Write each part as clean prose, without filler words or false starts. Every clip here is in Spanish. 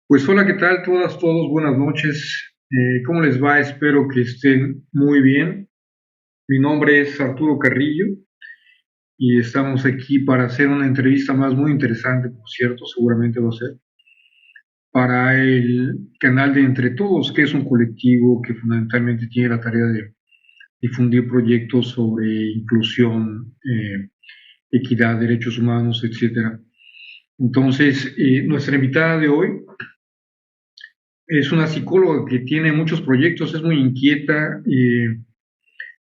Pues hola, ¿qué tal? Todas, todos, buenas noches. ¿Cómo les va? Espero que estén muy bien. Mi nombre es Arturo Carrillo y estamos aquí para hacer una entrevista más muy interesante, por cierto, seguramente va a ser, para el canal de Entre Todos, que es un colectivo que fundamentalmente tiene la tarea de difundir proyectos sobre inclusión, equidad, derechos humanos, etcétera. Entonces, nuestra invitada de hoy es una psicóloga que tiene muchos proyectos, es muy inquieta,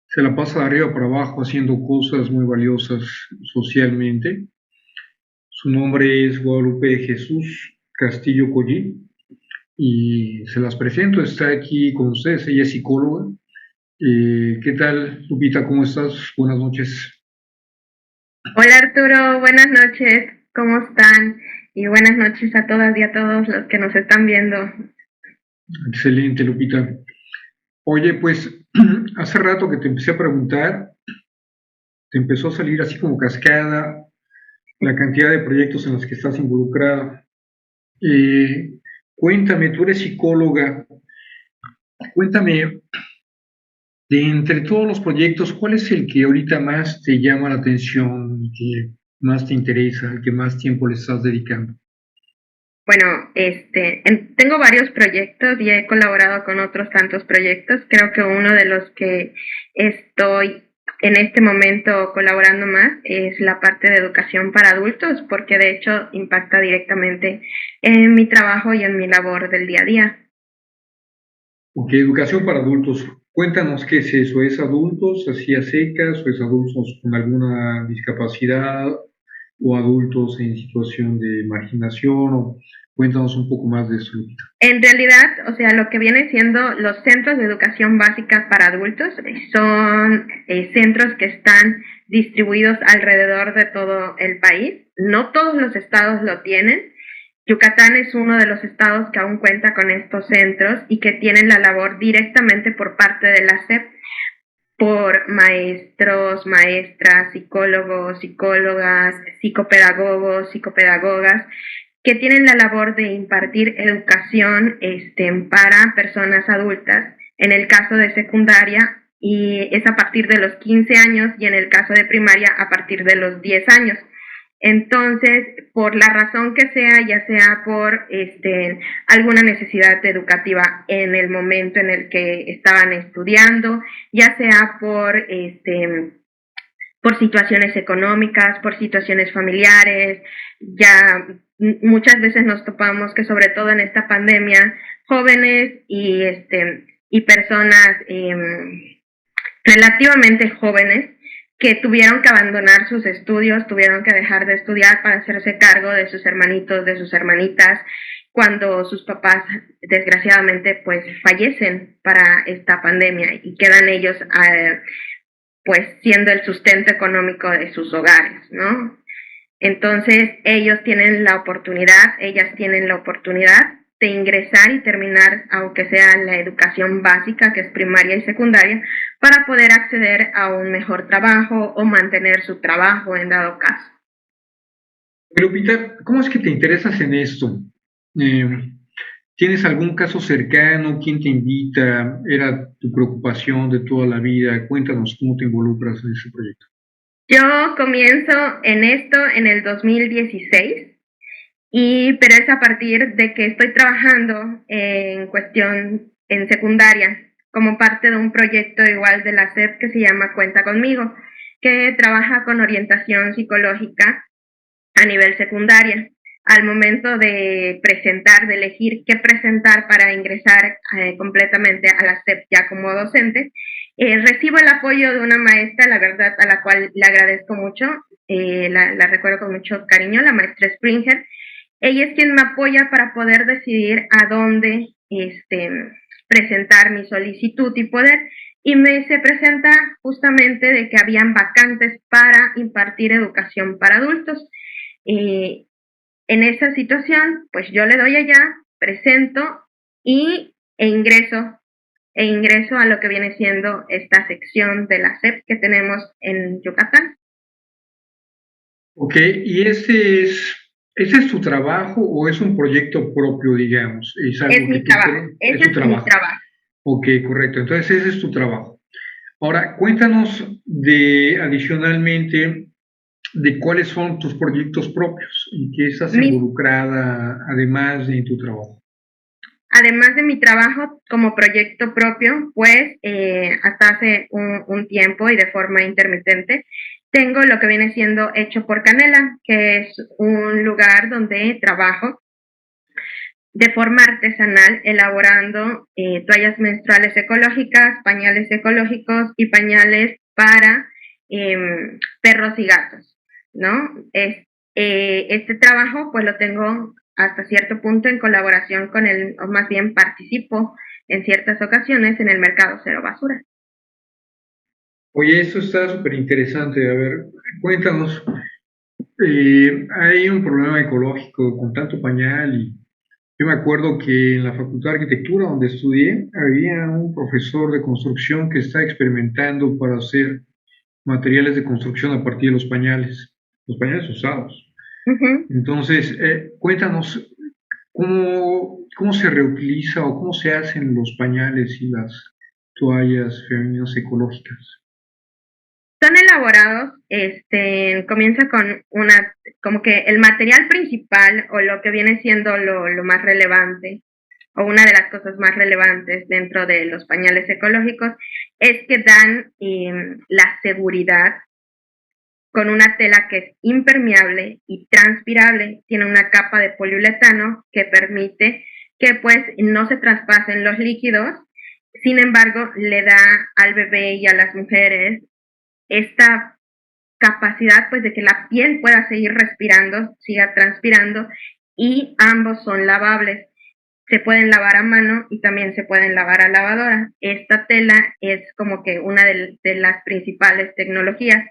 se la pasa de arriba para abajo haciendo cosas muy valiosas socialmente. Su nombre es Guadalupe Jesús Castillo Collín y se las presento, está aquí con ustedes, ella es psicóloga. ¿Qué tal, Lupita? ¿Cómo estás? Buenas noches. Hola Arturo, buenas noches, ¿cómo están? Y buenas noches a todas y a todos los que nos están viendo. Excelente, Lupita. Oye, pues hace rato que te empecé a preguntar, te empezó a salir así como cascada la cantidad de proyectos en los que estás involucrada. Eh, Cuéntame, tú eres psicóloga, cuéntame, de entre todos los proyectos, ¿cuál es el que ahorita más te llama la atención, el que más te interesa, el que más tiempo le estás dedicando? Bueno, tengo varios proyectos y he colaborado con otros tantos proyectos. Creo que uno de los que estoy en este momento colaborando más es la parte de educación para adultos, porque de hecho impacta directamente en mi trabajo y en mi labor del día a día. Ok, educación para adultos. Cuéntanos qué es eso. ¿Es adultos así a secas o es adultos con alguna discapacidad o adultos en situación de marginación? O cuéntanos un poco más de eso, Lupita. En realidad, o sea, lo que viene siendo los centros de educación básica para adultos son centros que están distribuidos alrededor de todo el país. No todos los estados lo tienen. Yucatán es uno de los estados que aún cuenta con estos centros y que tienen la labor directamente por parte de la SEP, por maestros, maestras, psicólogos, psicólogas, psicopedagogos, psicopedagogas, que tienen la labor de impartir educación para personas adultas, en el caso de secundaria, y es a partir de los 15 años, y en el caso de primaria a partir de los 10 años. Entonces, por la razón que sea, ya sea por alguna necesidad educativa en el momento en el que estaban estudiando, ya sea por situaciones económicas, por situaciones familiares, ya muchas veces nos topamos que sobre todo en esta pandemia, jóvenes y personas relativamente jóvenes que tuvieron que abandonar sus estudios, tuvieron que dejar de estudiar para hacerse cargo de sus hermanitos, de sus hermanitas, cuando sus papás desgraciadamente pues fallecen para esta pandemia y quedan ellos pues siendo el sustento económico de sus hogares, ¿no? Entonces ellos tienen la oportunidad, ellas tienen la oportunidad de ingresar y terminar, aunque sea la educación básica, que es primaria y secundaria, para poder acceder a un mejor trabajo o mantener su trabajo en dado caso. Lupita, ¿cómo es que te interesas en esto? Eh, ¿Tienes algún caso cercano? ¿Quién te invita? ¿Era tu preocupación de toda la vida? Cuéntanos cómo te involucras en ese proyecto. Yo comienzo en esto en el 2016, pero es a partir de que estoy trabajando en cuestión en secundaria como parte de un proyecto igual de la SEP que se llama Cuenta conmigo, que trabaja con orientación psicológica a nivel secundaria. Al momento de presentar, de elegir qué presentar para ingresar completamente a la SEP ya como docente, recibo el apoyo de una maestra, la verdad, a la cual le agradezco mucho, la recuerdo con mucho cariño, la maestra Springer. Ella es quien me apoya para poder decidir a dónde presentar mi solicitud y poder. Y se presenta justamente de que habían vacantes para impartir educación para adultos. Eh, en esa situación, pues yo le doy allá, presento y, e ingreso a lo que viene siendo esta sección de la SEP que tenemos en Yucatán. Ok, y ese es ¿ese es tu trabajo o es un proyecto propio, digamos? Es Es algo que mi tú trabajo, crees, es ese tu es mi trabajo. trabajo. Ok, correcto. Entonces ese es tu trabajo. Ahora, cuéntanos de adicionalmente de cuáles son tus proyectos propios y qué estás Mis involucrada además de tu trabajo. Además de mi trabajo como proyecto propio, pues hasta hace un tiempo y de forma intermitente, tengo lo que viene siendo Hecho por Canela, que es un lugar donde trabajo de forma artesanal elaborando toallas menstruales ecológicas, pañales ecológicos y pañales para perros y gatos, ¿no? Este trabajo pues lo tengo hasta cierto punto en colaboración con el, o más bien participo en ciertas ocasiones en el mercado cero basura. Oye, esto está súper interesante. A ver, cuéntanos. Hay un problema ecológico con tanto pañal y yo me acuerdo que en la Facultad de Arquitectura donde estudié había un profesor de construcción que está experimentando para hacer materiales de construcción a partir de los pañales usados. Uh -huh. Entonces, cuéntanos cómo se reutiliza o cómo se hacen los pañales y las toallas femeninas ecológicas. Son elaborados, comienza con como que el material principal o lo que viene siendo lo más relevante o una de las cosas más relevantes dentro de los pañales ecológicos es que dan la seguridad con una tela que es impermeable y transpirable, tiene una capa de poliuretano que permite que pues no se traspasen los líquidos, sin embargo le da al bebé y a las mujeres esta capacidad pues de que la piel pueda seguir respirando, siga transpirando y ambos son lavables. Se pueden lavar a mano y también se pueden lavar a lavadora. Esta tela es como que una de las principales tecnologías.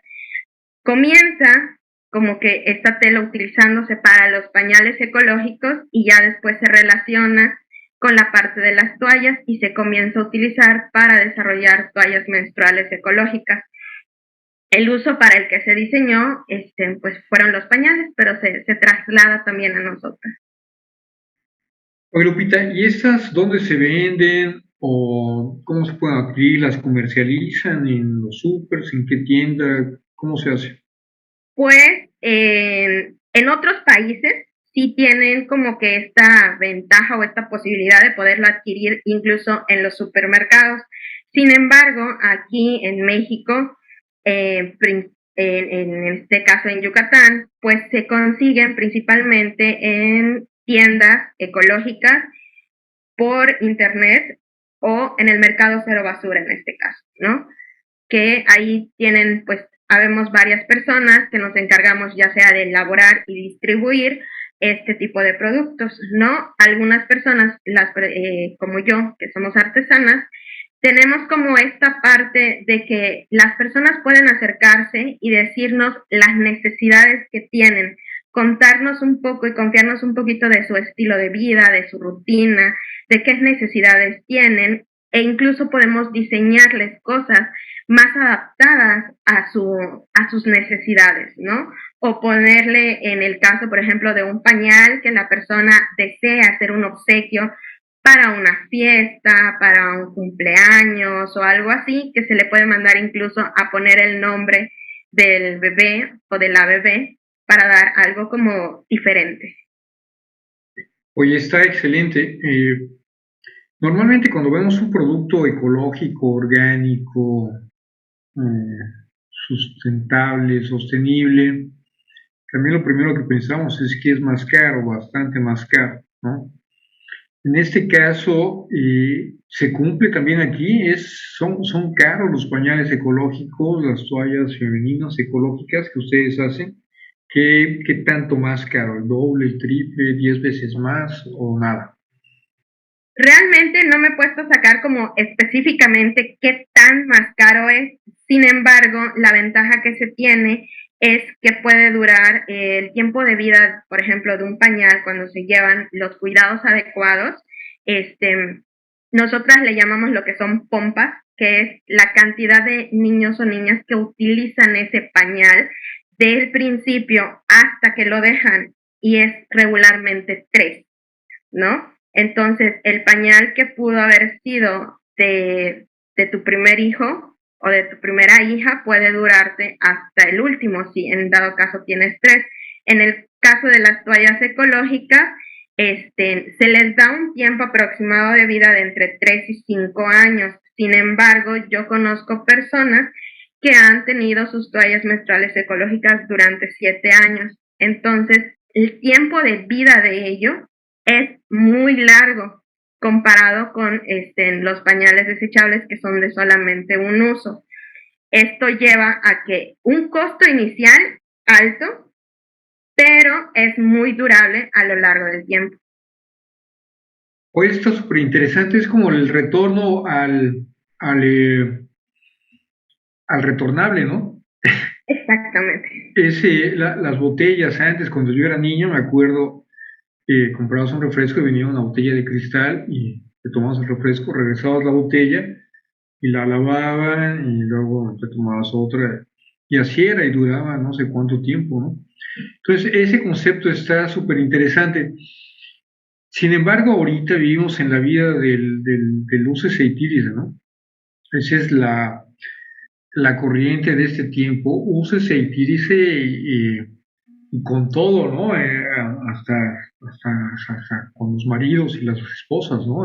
Comienza como que esta tela utilizándose para los pañales ecológicos y ya después se relaciona con la parte de las toallas y se comienza a utilizar para desarrollar toallas menstruales ecológicas. El uso para el que se diseñó pues fueron los pañales, pero se traslada también a nosotras. Oye, Lupita, ¿y estas dónde se venden o cómo se pueden adquirir? ¿Las comercializan en los supers? ¿En qué tienda? ¿Cómo se hace? Pues en otros países sí tienen como que esta ventaja o esta posibilidad de poderlo adquirir incluso en los supermercados. Sin embargo, aquí en México, en este caso en Yucatán, pues se consiguen principalmente en tiendas ecológicas por internet o en el mercado cero basura en este caso, ¿no? Que ahí tienen, pues, habemos varias personas que nos encargamos ya sea de elaborar y distribuir este tipo de productos, ¿no? Algunas personas, como yo, que somos artesanas, tenemos como esta parte de que las personas pueden acercarse y decirnos las necesidades que tienen, contarnos un poco y confiarnos un poquito de su estilo de vida, de su rutina, de qué necesidades tienen e incluso podemos diseñarles cosas más adaptadas a sus necesidades, ¿no? O ponerle en el caso, por ejemplo, de un pañal que la persona desea hacer un obsequio para una fiesta, para un cumpleaños o algo así, que se le puede mandar incluso a poner el nombre del bebé o de la bebé para dar algo como diferente. Oye, está excelente. Normalmente cuando vemos un producto ecológico, orgánico, sustentable, sostenible, también lo primero que pensamos es que es más caro, bastante más caro, ¿no? En este caso, se cumple también aquí, son caros los pañales ecológicos, las toallas femeninas ecológicas que ustedes hacen. ¿Qué tanto más caro? ¿El doble, el triple, 10 veces más o nada? Realmente no me he puesto a sacar como específicamente qué tan más caro es, sin embargo, la ventaja que se tiene es que puede durar el tiempo de vida, por ejemplo, de un pañal cuando se llevan los cuidados adecuados. Este, nosotras le llamamos lo que son pompas, que es la cantidad de niños o niñas que utilizan ese pañal del principio hasta que lo dejan y es regularmente 3, ¿no? Entonces, el pañal que pudo haber sido de tu primer hijo o de tu primera hija puede durarte hasta el último, si en dado caso tienes 3. En el caso de las toallas ecológicas, se les da un tiempo aproximado de vida de entre 3 y 5 años. Sin embargo, yo conozco personas que han tenido sus toallas menstruales ecológicas durante 7 años. Entonces, el tiempo de vida de ello es muy largo comparado con los pañales desechables que son de solamente un uso. Esto lleva a que un costo inicial alto, pero es muy durable a lo largo del tiempo. Hoy está súper interesante, es como el retorno al retornable, ¿no? Exactamente. Las botellas antes, cuando yo era niño, me acuerdo que comprabas un refresco y venía una botella de cristal y te tomabas el refresco, regresabas la botella y la lavaban y luego te tomabas otra. Y así era y duraba no sé cuánto tiempo, ¿no? Entonces, ese concepto está súper interesante. Sin embargo, ahorita vivimos en la vida del úsese y tírese, ¿no? Esa es la corriente de este tiempo, úsese y tírese y con todo, ¿no? Hasta con los maridos y las esposas, ¿no?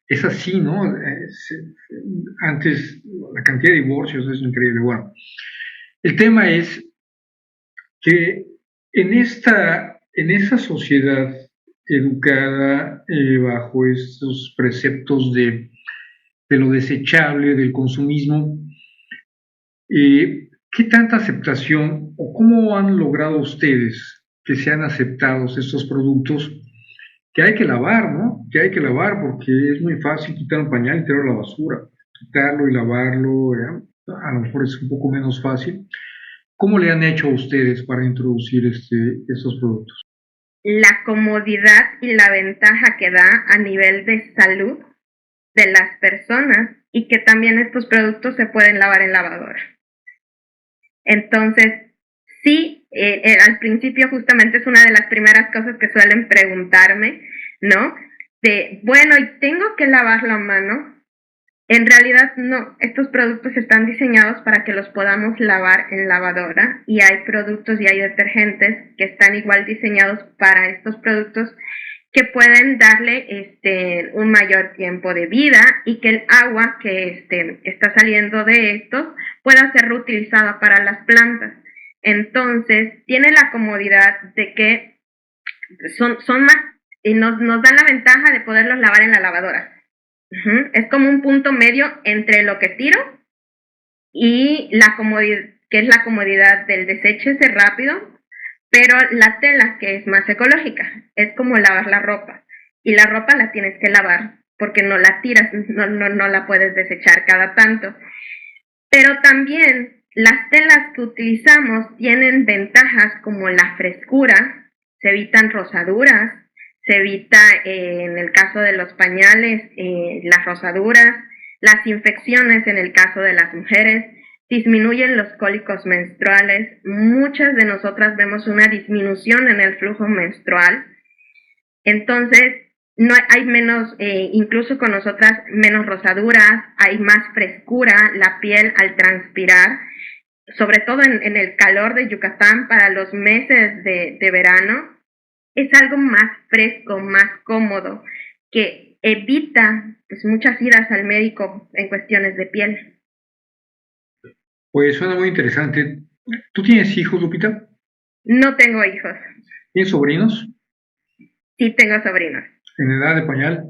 Es así, ¿no? Antes la cantidad de divorcios es increíble. Bueno, el tema es que en esa sociedad educada bajo estos preceptos de lo desechable, del consumismo, ¿qué tanta aceptación o cómo han logrado ustedes que sean aceptados estos productos que hay que lavar, ¿no? Que hay que lavar porque es muy fácil quitar un pañal y tirarlo a la basura. Quitarlo y lavarlo, a lo mejor es un poco menos fácil. ¿Cómo le han hecho a ustedes para introducir estos productos? La comodidad y la ventaja que da a nivel de salud de las personas y que también estos productos se pueden lavar en lavadora. Entonces, sí, al principio justamente es una de las primeras cosas que suelen preguntarme, ¿no? Bueno, ¿y tengo que lavar la mano? En realidad no, estos productos están diseñados para que los podamos lavar en lavadora y hay productos y hay detergentes que están igual diseñados para estos productos que pueden darle un mayor tiempo de vida y que el agua que está saliendo de estos pueda ser reutilizada para las plantas. Entonces, tiene la comodidad de que son más, y nos dan la ventaja de poderlos lavar en la lavadora. Es como un punto medio entre lo que tiro y la comodidad, que es la comodidad del deséchese rápido, pero la tela, que es más ecológica, es como lavar la ropa. Y la ropa la tienes que lavar, porque no la tiras, no la puedes desechar cada tanto. Pero también las telas que utilizamos tienen ventajas como la frescura, se evitan rosaduras, se evita en el caso de los pañales las rosaduras, las infecciones en el caso de las mujeres, disminuyen los cólicos menstruales. Muchas de nosotras vemos una disminución en el flujo menstrual. Entonces, no hay menos, incluso con nosotras, menos rosaduras, hay más frescura, la piel al transpirar, sobre todo en el calor de Yucatán para los meses de verano, es algo más fresco, más cómodo, que evita pues, muchas idas al médico en cuestiones de piel. Pues suena muy interesante. ¿Tú tienes hijos, Lupita? No tengo hijos. ¿Tienes sobrinos? Sí tengo sobrinos. ¿En edad de pañal?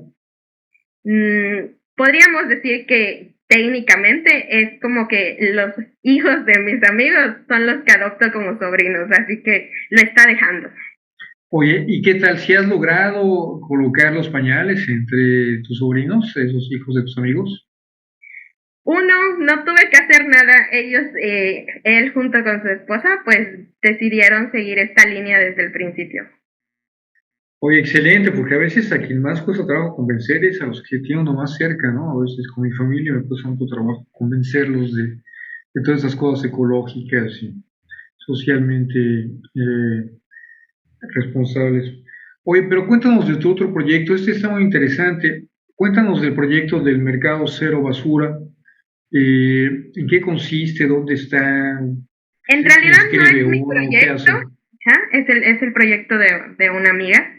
Podríamos decir que técnicamente es como que los hijos de mis amigos son los que adopto como sobrinos, así que lo está dejando. Oye, ¿y qué tal si has logrado colocar los pañales entre tus sobrinos, esos hijos de tus amigos? Uno, no tuve que hacer nada, ellos, él junto con su esposa, pues decidieron seguir esta línea desde el principio. Oye, excelente, porque a veces a quien más cuesta trabajo convencer es a los que tienen uno más cerca, ¿no? A veces con mi familia me cuesta mucho trabajo convencerlos de todas esas cosas ecológicas y socialmente responsables. Oye, pero cuéntanos de tu otro proyecto, este está muy interesante. Cuéntanos del proyecto del mercado cero basura. ¿En qué consiste? ¿Dónde está? En ¿Se realidad no inscribe es mi uno? ¿Qué proyecto, hace? ajá, es el proyecto de una amiga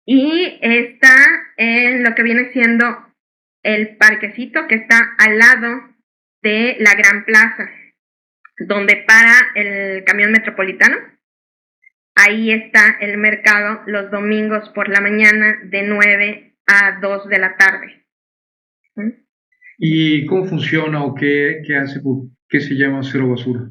y está en lo que viene siendo el parquecito que está al lado de la Gran Plaza, donde para el camión metropolitano. Ahí está el mercado los domingos por la mañana de 9 a 2 de la tarde. ¿Mm? ¿Y cómo funciona o qué hace? ¿Por qué se llama cero basura?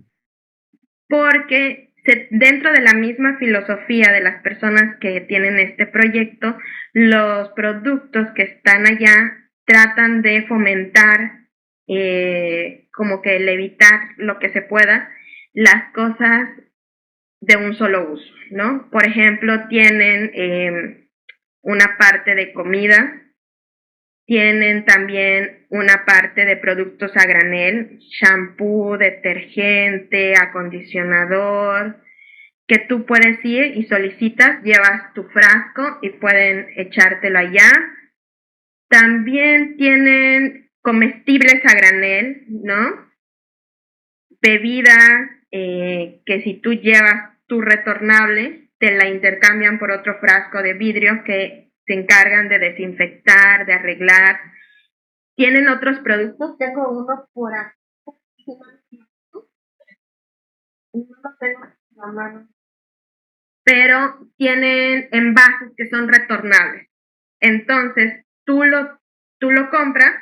Porque dentro de la misma filosofía de las personas que tienen este proyecto, los productos que están allá tratan de fomentar, como que el evitar lo que se pueda, las cosas de un solo uso, ¿no? Por ejemplo, tienen una parte de comida, tienen también una parte de productos a granel, shampoo, detergente, acondicionador, que tú puedes ir y solicitas, llevas tu frasco y pueden echártelo allá. También tienen comestibles a granel, ¿no? Bebidas, que si tú llevas tu retornable, te la intercambian por otro frasco de vidrio que se encargan de desinfectar, de arreglar. Tienen otros productos, tengo uno por aquí, no lo tengo en la mano, pero tienen envases que son retornables. Entonces, tú lo compras,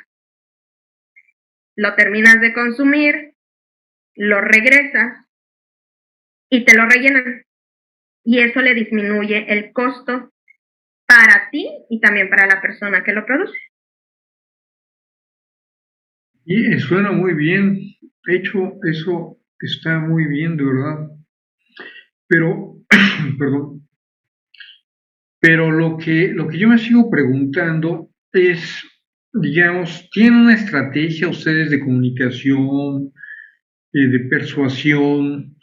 lo terminas de consumir, lo regresas y te lo rellenan. Y eso le disminuye el costo para ti y también para la persona que lo produce. Y suena muy bien. De hecho, eso está muy bien, de verdad. Pero, perdón, pero lo que yo me sigo preguntando es, digamos, ¿tienen una estrategia ustedes de comunicación, de persuasión?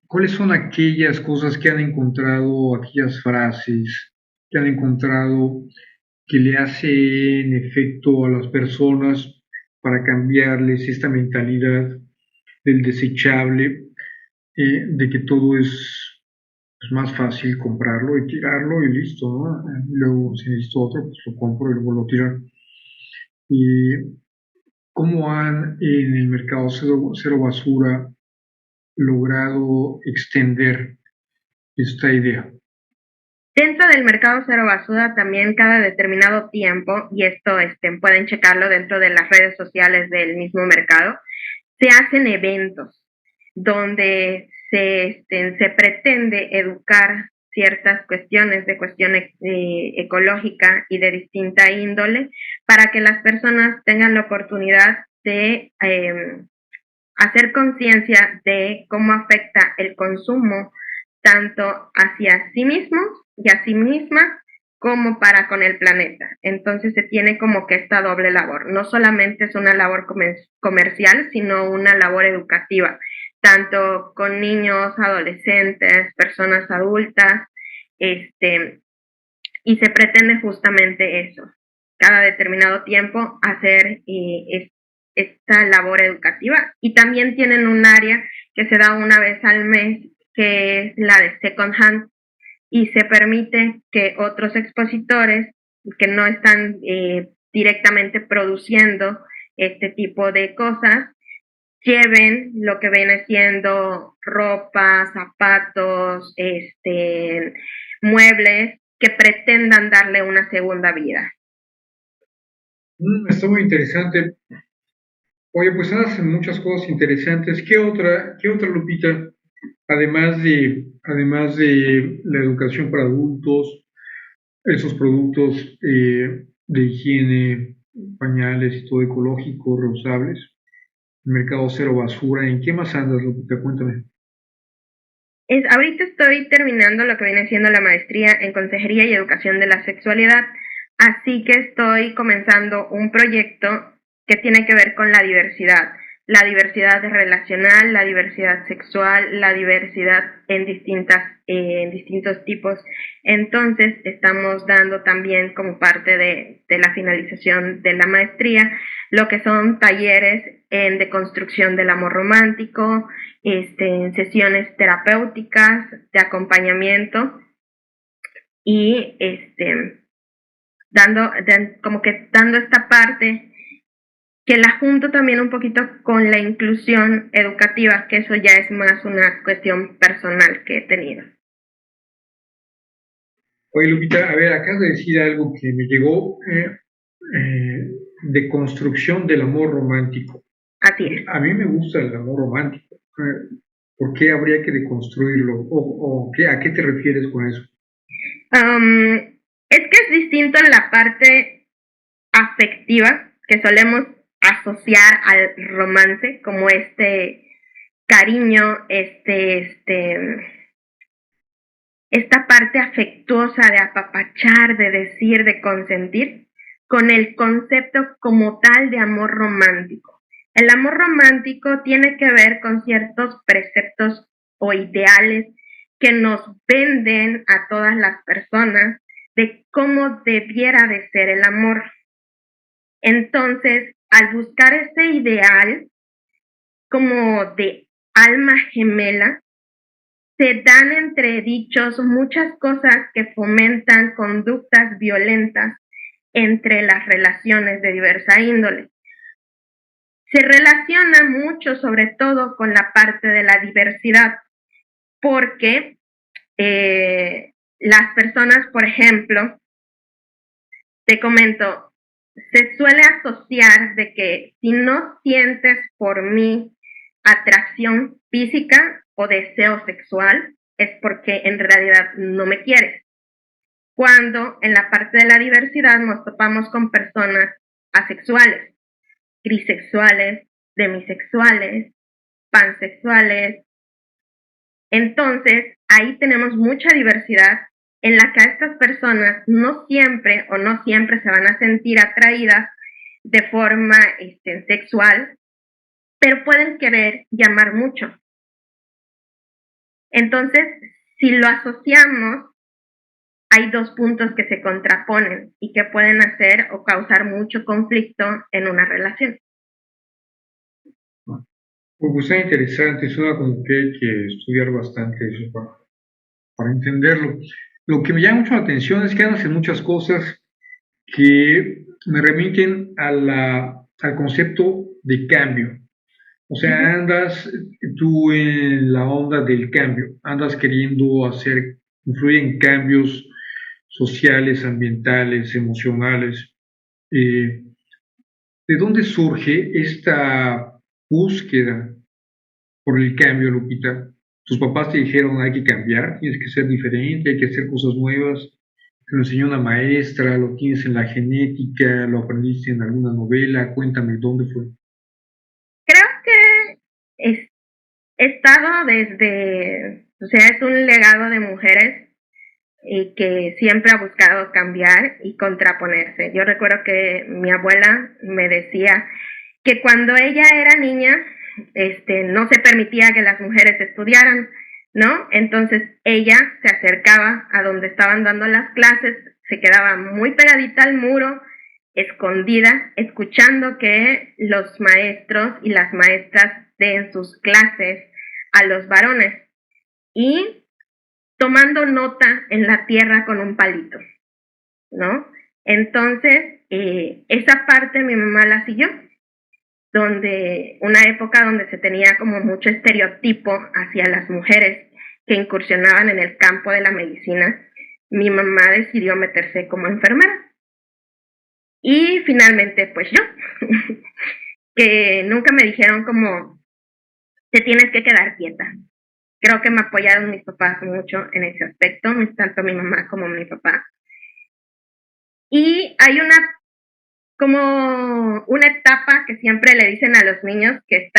¿Cuáles son aquellas cosas que han encontrado, aquellas frases que han encontrado que le hacen efecto a las personas para cambiarles esta mentalidad del desechable, de que todo es pues, más fácil comprarlo y tirarlo y listo, ¿no? Luego, si necesito otro, pues lo compro y lo vuelvo a tirar. Y cómo han en el mercado cero basura logrado extender esta idea. Dentro del mercado cero basura también cada determinado tiempo, y esto pueden checarlo dentro de las redes sociales del mismo mercado, se hacen eventos donde se pretende educar ciertas cuestiones de cuestión ecológica y de distinta índole para que las personas tengan la oportunidad de hacer conciencia de cómo afecta el consumo tanto hacia sí mismos y a sí mismas como para con el planeta. Entonces se tiene como que esta doble labor. No solamente es una labor comercial, sino una labor educativa, tanto con niños, adolescentes, personas adultas, y se pretende justamente eso, cada determinado tiempo hacer esta labor educativa. Y también tienen un área que se da una vez al mes, que es la de second hand, y se permite que otros expositores que no están directamente produciendo este tipo de cosas lleven lo que viene siendo ropa, zapatos, muebles que pretendan darle una segunda vida. Está muy interesante. Oye, pues hacen muchas cosas interesantes. ¿Qué otra, Lupita? Además de la educación para adultos, esos productos de higiene, pañales y todo ecológico, reusables, el mercado cero basura, ¿en qué más andas, Lupita? Cuéntame. Ahorita estoy terminando lo que viene siendo la maestría en Consejería y Educación de la Sexualidad, así que estoy comenzando un proyecto que tiene que ver con la diversidad. la diversidad relacional, la diversidad sexual, la diversidad en distintos tipos. Entonces, estamos dando también como parte de la finalización de la maestría lo que son talleres en deconstrucción del amor romántico, en sesiones terapéuticas de acompañamiento y dando esta parte que la junto también un poquito con la inclusión educativa, que eso ya es más una cuestión personal que he tenido. Oye, Lupita, a ver, acabas de decir algo que me llegó, de construcción del amor romántico. Así es. A mí me gusta el amor romántico. ¿Por qué habría que deconstruirlo? ¿A qué te refieres con eso? Es que es distinto en la parte afectiva que solemos asociar al romance, como cariño, esta parte afectuosa de apapachar, de decir, de consentir, con el concepto como tal de amor romántico. El amor romántico tiene que ver con ciertos preceptos o ideales que nos venden a todas las personas de cómo debiera de ser el amor. Entonces, al buscar ese ideal como de alma gemela, se dan entredichos muchas cosas que fomentan conductas violentas entre las relaciones de diversa índole. Se relaciona mucho sobre todo con la parte de la diversidad, porque las personas, por ejemplo, te comento, se suele asociar de que si no sientes por mí atracción física o deseo sexual, es porque en realidad no me quieres. Cuando en la parte de la diversidad nos topamos con personas asexuales, trisexuales, demisexuales, pansexuales. Entonces, ahí tenemos mucha diversidad en la que a estas personas no siempre se van a sentir atraídas de forma sexual, pero pueden querer llamar mucho. Entonces, si lo asociamos, hay dos puntos que se contraponen y que pueden hacer o causar mucho conflicto en una relación. Pues está interesante, suena como que hay que estudiar bastante eso para entenderlo. Lo que me llama mucho la atención es que hacen muchas cosas que me remiten al concepto de cambio. O sea, andas tú en la onda del cambio, andas queriendo influir en cambios sociales, ambientales, emocionales. Eh, ¿De dónde surge esta búsqueda por el cambio, Lupita? Tus papás te dijeron hay que cambiar, tienes que ser diferente, hay que hacer cosas nuevas. Te lo enseñó una maestra, lo tienes en la genética, lo aprendiste en alguna novela. Cuéntame, ¿dónde fue? Creo que he estado es un legado de mujeres y que siempre ha buscado cambiar y contraponerse. Yo recuerdo que mi abuela me decía que cuando ella era niña, no se permitía que las mujeres estudiaran, ¿no? Entonces ella se acercaba a donde estaban dando las clases, se quedaba muy pegadita al muro, escondida, escuchando que los maestros y las maestras den sus clases a los varones y tomando nota en la tierra con un palito, ¿no? Entonces, esa parte mi mamá la siguió, una época donde se tenía como mucho estereotipo hacia las mujeres que incursionaban en el campo de la medicina, mi mamá decidió meterse como enfermera. Y finalmente, pues yo, que nunca me dijeron como, te tienes que quedar quieta. Creo que me apoyaron mis papás mucho en ese aspecto, tanto mi mamá como mi papá. Y hay como una etapa que siempre le dicen a los niños que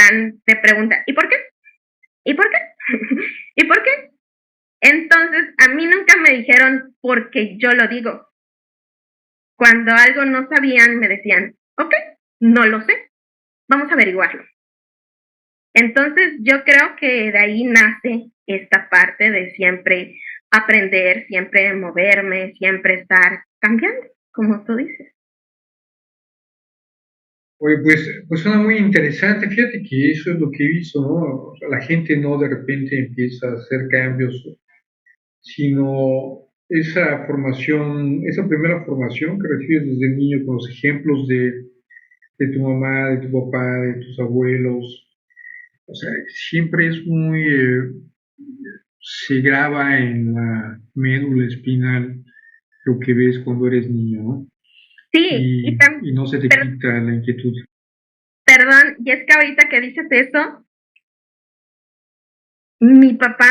te preguntan, ¿y por qué? ¿Y por qué? ¿Y por qué? Entonces, a mí nunca me dijeron porque yo lo digo. Cuando algo no sabían, me decían, ok, no lo sé, vamos a averiguarlo. Entonces yo creo que de ahí nace esta parte de siempre aprender, siempre moverme, siempre estar cambiando, como tú dices. Oye, pues suena muy interesante. Fíjate que eso es lo que he visto, ¿no? O sea, la gente no de repente empieza a hacer cambios, sino esa formación, esa primera formación que recibes desde niño con los ejemplos de tu mamá, de tu papá, de tus abuelos. O sea, siempre es muy, se graba en la médula espinal lo que ves cuando eres niño, ¿no? Sí, Y no se te quita la inquietud. perdón, y es que ahorita que dices eso, mi papá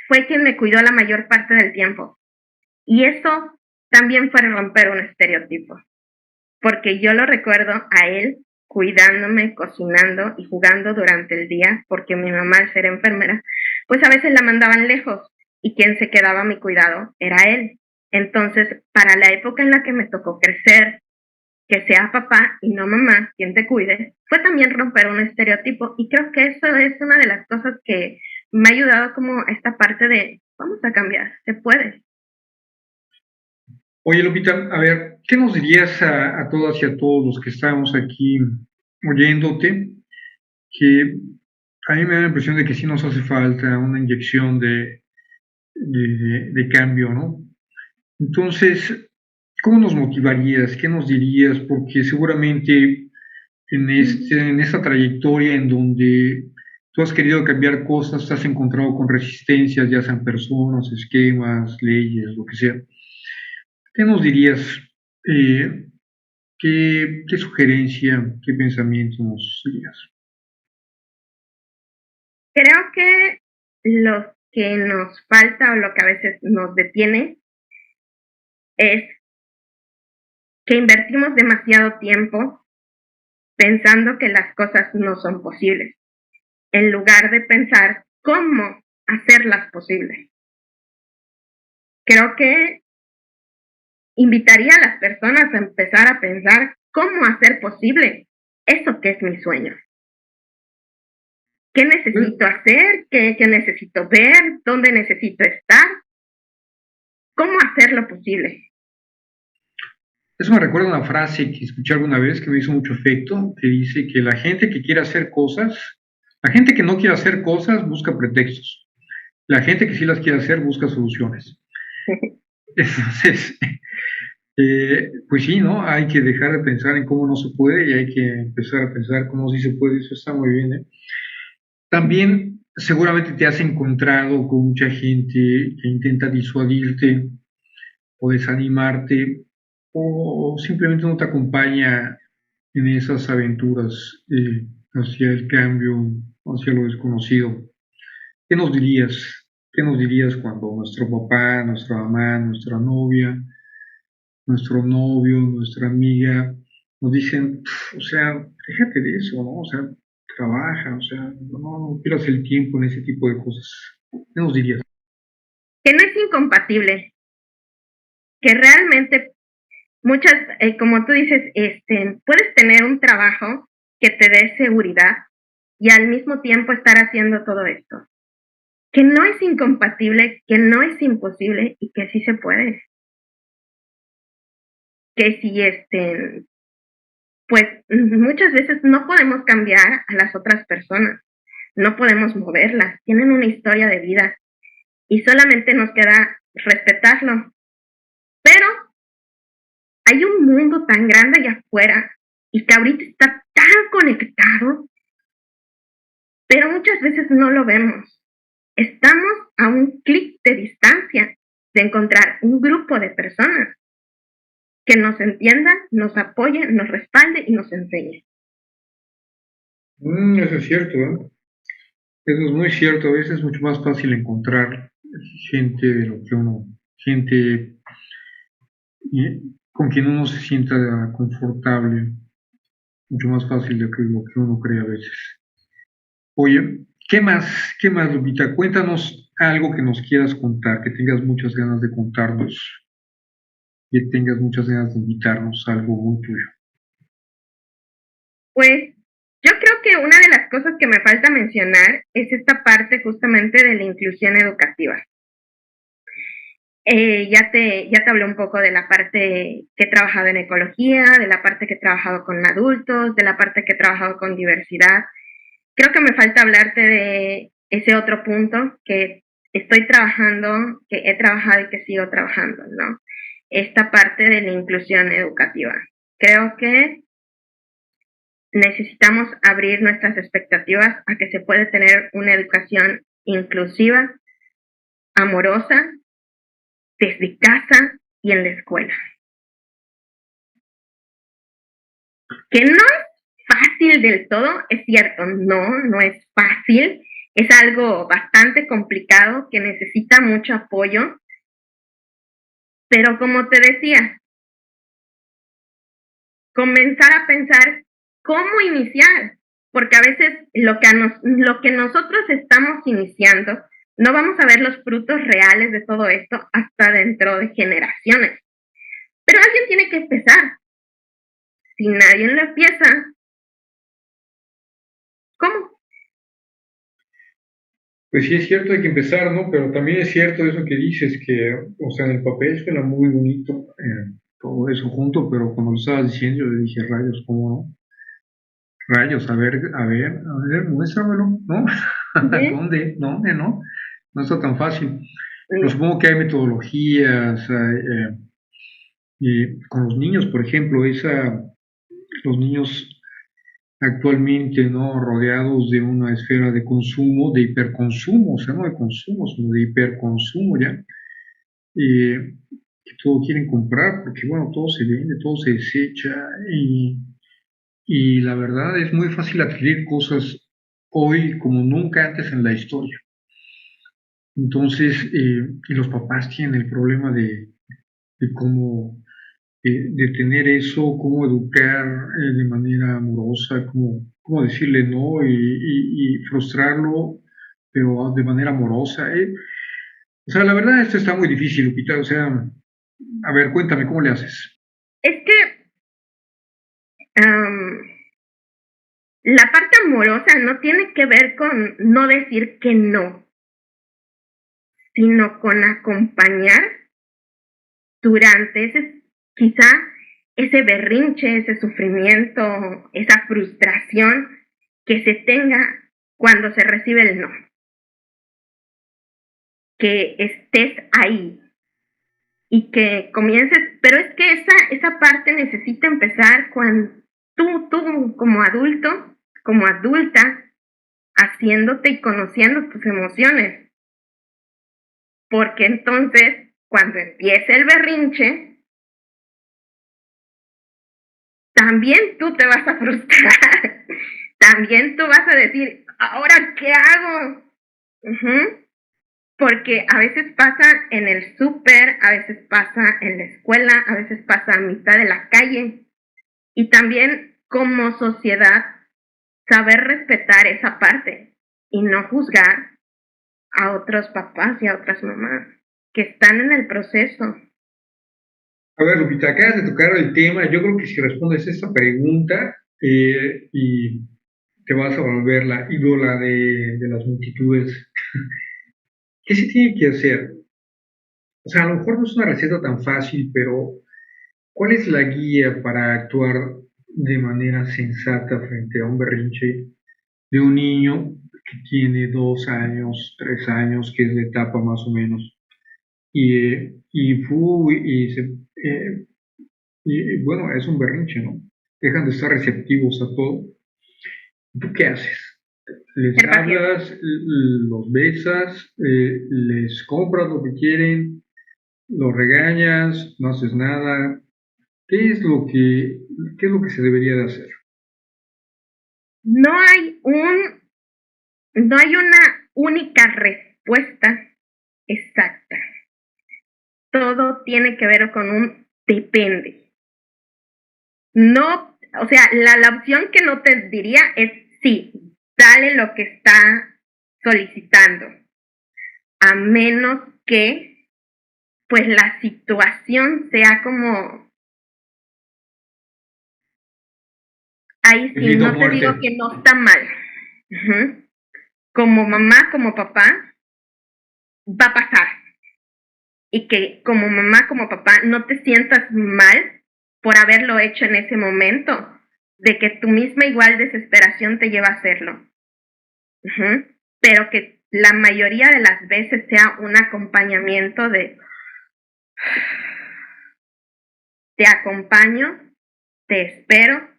fue quien me cuidó la mayor parte del tiempo. Y eso también fue romper un estereotipo, porque yo lo recuerdo a él cuidándome, cocinando y jugando durante el día, porque mi mamá, al ser enfermera, pues a veces la mandaban lejos y quien se quedaba a mi cuidado era él. Entonces, para la época en la que me tocó crecer, que sea papá y no mamá quien te cuide, fue también romper un estereotipo y creo que eso es una de las cosas que me ha ayudado como esta parte de vamos a cambiar, se puede. Oye, Lupita, a ver, ¿qué nos dirías a todas y a todos los que estamos aquí oyéndote? Que a mí me da la impresión de que sí nos hace falta una inyección de cambio, ¿no? Entonces, ¿cómo nos motivarías? ¿Qué nos dirías? Porque seguramente en esta trayectoria en donde tú has querido cambiar cosas, te has encontrado con resistencias, ya sean personas, esquemas, leyes, lo que sea. ¿Qué nos dirías? Eh, ¿qué sugerencia, qué pensamiento nos dirías? Creo que lo que nos falta o lo que a veces nos detiene es que invertimos demasiado tiempo pensando que las cosas no son posibles, en lugar de pensar cómo hacerlas posibles. Creo que invitaría a las personas a empezar a pensar cómo hacer posible eso que es mi sueño. ¿Qué necesito hacer? ¿Qué necesito ver? ¿Dónde necesito estar? ¿Cómo hacerlo posible? Eso me recuerda una frase que escuché alguna vez que me hizo mucho efecto, que dice que la gente que quiere hacer cosas, la gente que no quiere hacer cosas busca pretextos. La gente que sí las quiere hacer busca soluciones. Entonces, pues sí, ¿no? Hay que dejar de pensar en cómo no se puede y hay que empezar a pensar cómo sí se puede. Eso está muy bien, ¿eh? También seguramente te has encontrado con mucha gente que intenta disuadirte o desanimarte o simplemente no te acompaña en esas aventuras hacia el cambio, hacia lo desconocido. ¿Qué nos dirías? ¿Qué nos dirías cuando nuestro papá, nuestra mamá, nuestra novia, nuestro novio, nuestra amiga nos dicen, o sea, déjate de eso, ¿no? O sea, trabaja, o sea, no pierdas el tiempo en ese tipo de cosas. ¿Qué nos dirías? Que no es incompatible, que realmente muchas, como tú dices, puedes tener un trabajo que te dé seguridad y al mismo tiempo estar haciendo todo esto. Que no es incompatible, que no es imposible y que sí se puede. Que si pues muchas veces no podemos cambiar a las otras personas, no podemos moverlas, tienen una historia de vida y solamente nos queda respetarlo. Pero hay un mundo tan grande allá afuera y que ahorita está tan conectado, pero muchas veces no lo vemos. Estamos a un clic de distancia de encontrar un grupo de personas que nos entienda, nos apoye, nos respalde y nos enseñe. Eso es cierto, ¿eh? Eso es muy cierto. A veces es mucho más fácil encontrar gente de lo que uno, gente con quien uno se sienta confortable, mucho más fácil de lo que uno cree a veces. Oye, qué más, Lupita? Cuéntanos algo que nos quieras contar, que tengas muchas ganas de contarnos, que tengas muchas ganas de invitarnos a algo muy tuyo. Pues yo creo que una de las las cosas que me falta mencionar es esta parte justamente de la inclusión educativa. Ya te hablé un poco de la parte que he trabajado en ecología, de la parte que he trabajado con adultos, de la parte que he trabajado con diversidad. Creo que me falta hablarte de ese otro punto que estoy trabajando, que he trabajado y que sigo trabajando, ¿no? Esta parte de la inclusión educativa. Creo que necesitamos abrir nuestras expectativas a que se puede tener una educación inclusiva, amorosa, desde casa y en la escuela. Que no es fácil del todo, es cierto, no es fácil, es algo bastante complicado que necesita mucho apoyo, pero como te decía, comenzar a pensar cómo iniciar, porque a veces lo que nosotros estamos iniciando, no vamos a ver los frutos reales de todo esto hasta dentro de generaciones. Pero alguien tiene que empezar. Si nadie lo empieza, ¿cómo? Pues sí, es cierto, hay que empezar, ¿no? Pero también es cierto eso que dices, que, o sea, en el papel suena muy bonito todo eso junto, pero cuando lo estabas diciendo, yo le dije, rayos, ¿cómo no? Rayos, muéstramelo, ¿no? ¿Dónde, no? No está tan fácil. Pero supongo que hay metodologías, con los niños, por ejemplo, los niños actualmente, ¿no? Rodeados de una esfera de consumo, de hiperconsumo, o sea, no de consumo, sino de hiperconsumo ya, que todo quieren comprar, porque bueno, todo se vende, todo se desecha, y la verdad es muy fácil adquirir cosas hoy como nunca antes en la historia. Entonces, y los papás tienen el problema de cómo de tener eso, cómo educar de manera amorosa, cómo decirle no y frustrarlo, pero de manera amorosa. O sea, la verdad esto está muy difícil, Lupita. O sea, a ver, cuéntame, ¿cómo le haces? Es que la parte amorosa no tiene que ver con no decir que no, sino con acompañar durante quizá ese berrinche, ese sufrimiento, esa frustración que se tenga cuando se recibe el no. Que estés ahí y que comiences, pero es que esa parte necesita empezar cuando tú como adulto, como adulta, haciéndote y conociendo tus emociones. Porque entonces, cuando empiece el berrinche, también tú te vas a frustrar. También tú vas a decir, ¿ahora qué hago? Porque a veces pasa en el súper, a veces pasa en la escuela, a veces pasa a mitad de la calle. Y también como sociedad, saber respetar esa parte y no juzgar a otros papás y a otras mamás que están en el proceso. A ver, Lupita, acabas de tocar el tema. Yo creo que si respondes esta pregunta y te vas a volver la ídola de las multitudes, ¿qué se tiene que hacer? O sea, a lo mejor no es una receta tan fácil, pero ¿cuál es la guía para actuar de manera sensata frente a un berrinche de un niño que tiene 2 años, 3 años, que es la etapa más o menos? Y bueno, es un berrinche, ¿no? Dejan de estar receptivos a todo. ¿Tú qué haces? ¿Les hablas, los besas, les compras lo que quieren, los regañas, no haces nada? ¿Qué es lo que se debería de hacer? No hay una única respuesta exacta. Todo tiene que ver con un depende. No, o sea, la opción que no te diría es sí, dale lo que está solicitando, a menos que pues la situación sea como, ahí sí, no te digo que no está mal, Ujú. Como mamá, como papá, va a pasar. Y que como mamá, como papá, no te sientas mal por haberlo hecho en ese momento, de que tu misma igual desesperación te lleva a hacerlo. Ujú. Pero que la mayoría de las veces sea un acompañamiento de te acompaño, te espero,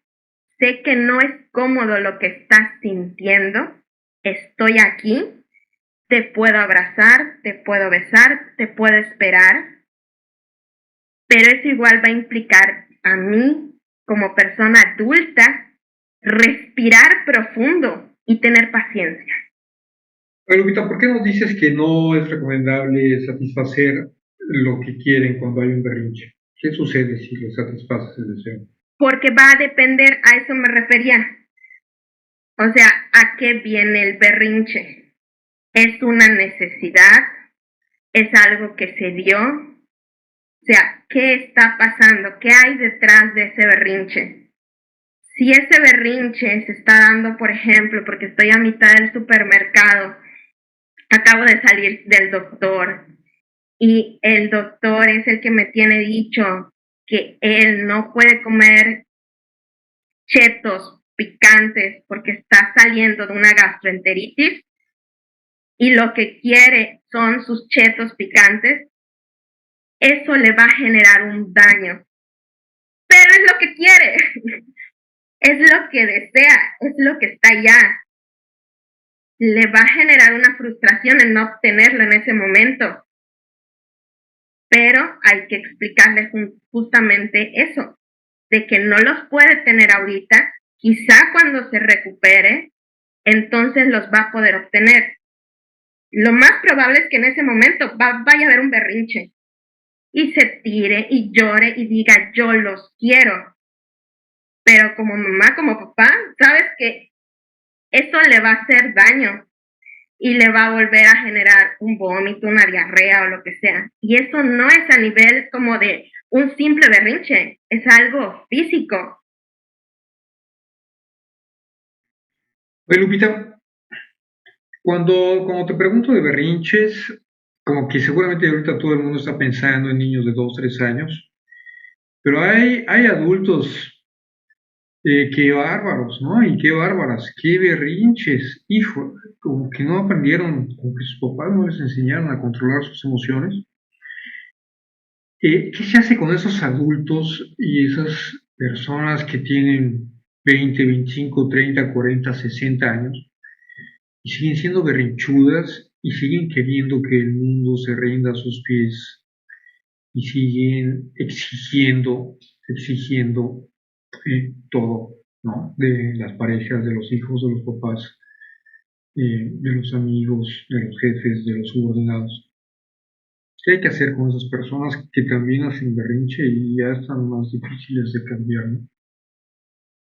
sé que no es cómodo lo que estás sintiendo, estoy aquí, te puedo abrazar, te puedo besar, te puedo esperar, pero eso igual va a implicar a mí, como persona adulta, respirar profundo y tener paciencia. Pero Lupita, ¿por qué nos dices que no es recomendable satisfacer lo que quieren cuando hay un berrinche? ¿Qué sucede si le satisfaces el deseo? Porque va a depender, a eso me refería. O sea, ¿a qué viene el berrinche? ¿Es una necesidad? ¿Es algo que se dio? O sea, ¿qué está pasando? ¿Qué hay detrás de ese berrinche? Si ese berrinche se está dando, por ejemplo, porque estoy a mitad del supermercado, acabo de salir del doctor y el doctor es el que me tiene dicho que él no puede comer chetos picantes porque está saliendo de una gastroenteritis y lo que quiere son sus chetos picantes, eso le va a generar un daño. Pero es lo que quiere, es lo que desea, es lo que está allá. Le va a generar una frustración en no obtenerlo en ese momento. Pero hay que explicarle justamente eso, de que no los puede tener ahorita, quizá cuando se recupere, entonces los va a poder obtener. Lo más probable es que en ese momento vaya a haber un berrinche y se tire y llore y diga yo los quiero. Pero como mamá, como papá, sabes que eso le va a hacer daño y le va a volver a generar un vómito, una diarrea o lo que sea. Y eso no es a nivel como de un simple berrinche, es algo físico. Oye, Lupita, cuando te pregunto de berrinches, como que seguramente ahorita todo el mundo está pensando en niños de 2, 3 años, pero hay adultos. Qué bárbaros, ¿no? Y qué bárbaras, qué berrinches, hijo, como que no aprendieron, como que sus papás no les enseñaron a controlar sus emociones. ¿Qué se hace con esos adultos y esas personas que tienen 20, 25, 30, 40, 60 años y siguen siendo berrinchudas y siguen queriendo que el mundo se rinda a sus pies y siguen exigiendo todo, ¿no? De las parejas, de los hijos, de los papás, de los amigos, de los jefes, de los subordinados? ¿Qué hay que hacer con esas personas que también hacen berrinche y ya están más difíciles de cambiar, ¿no?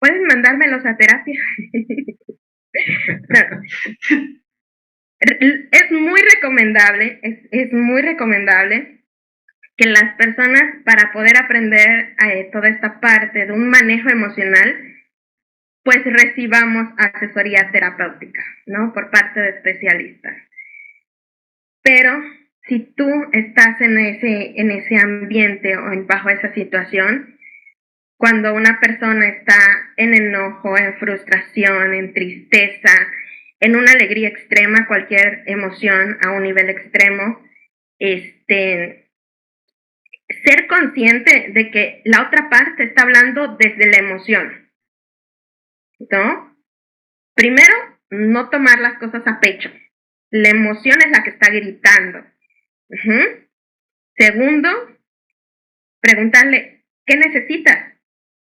Pueden mandármelos a terapia. No, es muy recomendable, es muy recomendable que las personas para poder aprender toda esta parte de un manejo emocional, pues recibamos asesoría terapéutica, ¿no? Por parte de especialistas. Pero si tú estás en ese ambiente o bajo esa situación, cuando una persona está en enojo, en frustración, en tristeza, en una alegría extrema, cualquier emoción a un nivel extremo, ser consciente de que la otra parte está hablando desde la emoción, ¿no? Primero, no tomar las cosas a pecho. La emoción es la que está gritando. Uh-huh. Segundo, preguntarle, ¿qué necesitas?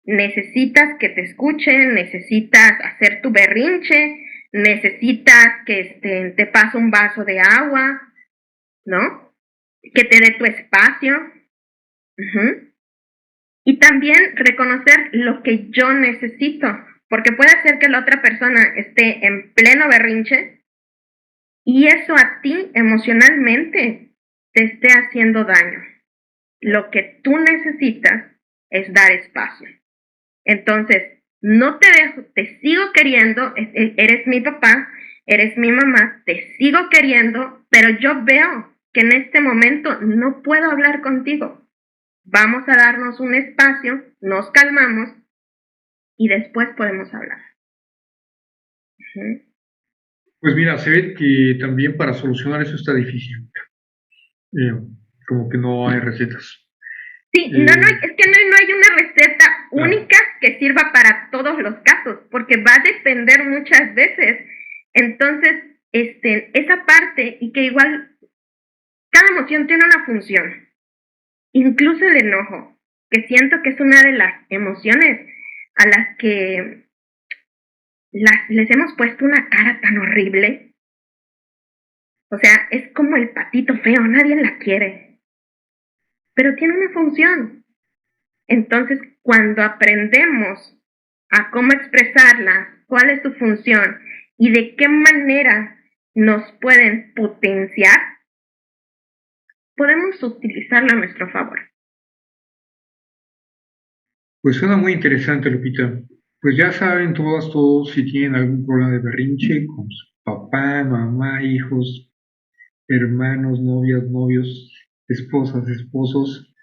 ¿Necesitas que te escuchen? ¿Necesitas hacer tu berrinche? ¿Necesitas que te pase un vaso de agua? ¿No? Que te dé tu espacio. Uh-huh. Y también reconocer lo que yo necesito, porque puede ser que la otra persona esté en pleno berrinche y eso a ti emocionalmente te esté haciendo daño. Lo que tú necesitas es dar espacio. Entonces, no te dejo, te sigo queriendo, eres mi papá, eres mi mamá, te sigo queriendo, pero yo veo que en este momento no puedo hablar contigo. Vamos a darnos un espacio, nos calmamos y después podemos hablar. Pues mira, se ve que también para solucionar eso está difícil. Como que no hay recetas. Sí, es que no hay una receta única que sirva para todos los casos, porque va a depender muchas veces. Entonces, esa parte, y que igual cada emoción tiene una función, incluso el enojo, que siento que es una de las emociones a las que les hemos puesto una cara tan horrible. O sea, es como el patito feo, nadie la quiere, pero tiene una función. Entonces, cuando aprendemos a cómo expresarla, cuál es su función y de qué manera nos pueden potenciar, podemos utilizarlo a nuestro favor. Pues suena muy interesante, Lupita. Pues ya saben todos, si tienen algún problema de berrinche con su papá, mamá, hijos, hermanos, novias, novios, esposas, esposos,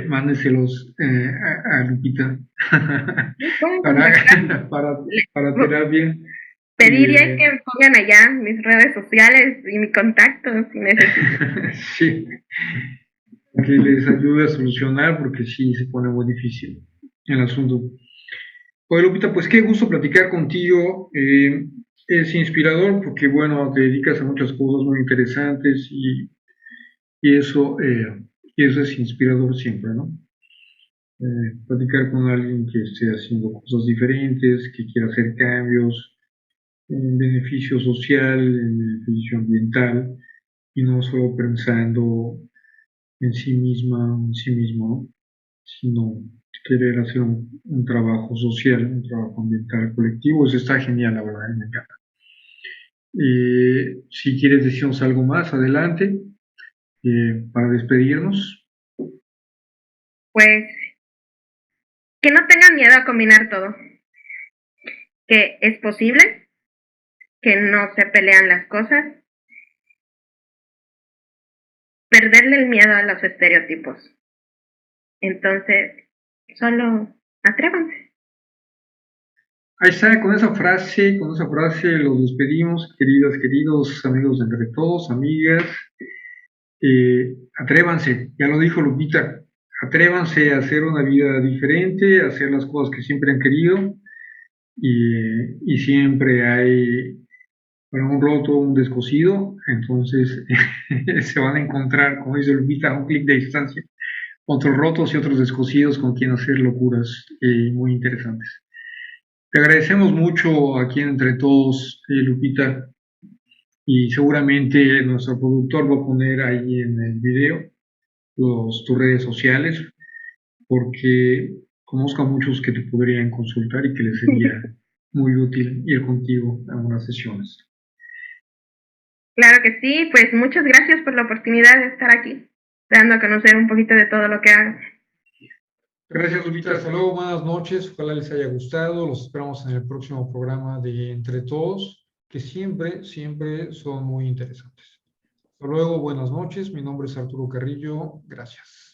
mándeselos a Lupita para terapia. Pediría que pongan allá mis redes sociales y mi contacto si necesitan. Sí, que les ayude a solucionar porque sí se pone muy difícil el asunto. Oye, Lupita, pues qué gusto platicar contigo. Es inspirador porque, bueno, te dedicas a muchas cosas muy interesantes y eso es inspirador siempre, ¿no? Platicar con alguien que esté haciendo cosas diferentes, que quiera hacer cambios en beneficio social, en beneficio ambiental y no solo pensando en sí misma, en sí mismo, ¿no? Sino querer hacer un trabajo social, un trabajo ambiental colectivo. Eso está genial, la verdad, me encanta. Si quieres decirnos algo más, adelante, para despedirnos. Pues que no tengan miedo a combinar todo, que es posible, que no se pelean las cosas, perderle el miedo a los estereotipos. Entonces, solo atrévanse. Ahí está, con esa frase los despedimos, queridos amigos de Entre Todos, amigas. Atrévanse, ya lo dijo Lupita, atrévanse a hacer una vida diferente, a hacer las cosas que siempre han querido y siempre hay para un roto, un descosido, entonces se van a encontrar, como dice Lupita, a un clic de distancia, otros rotos y otros descosidos con quien hacer locuras muy interesantes. Te agradecemos mucho aquí en Entre Todos, Lupita, y seguramente nuestro productor va a poner ahí en el video tus redes sociales, porque conozco a muchos que te podrían consultar y que les sería muy útil ir contigo a unas sesiones. Claro que sí, pues muchas gracias por la oportunidad de estar aquí, dando a conocer un poquito de todo lo que hago. Gracias, Lupita. Hasta luego, buenas noches. Ojalá les haya gustado. Los esperamos en el próximo programa de Entre Todos, que siempre son muy interesantes. Hasta luego, buenas noches. Mi nombre es Arturo Carrillo. Gracias.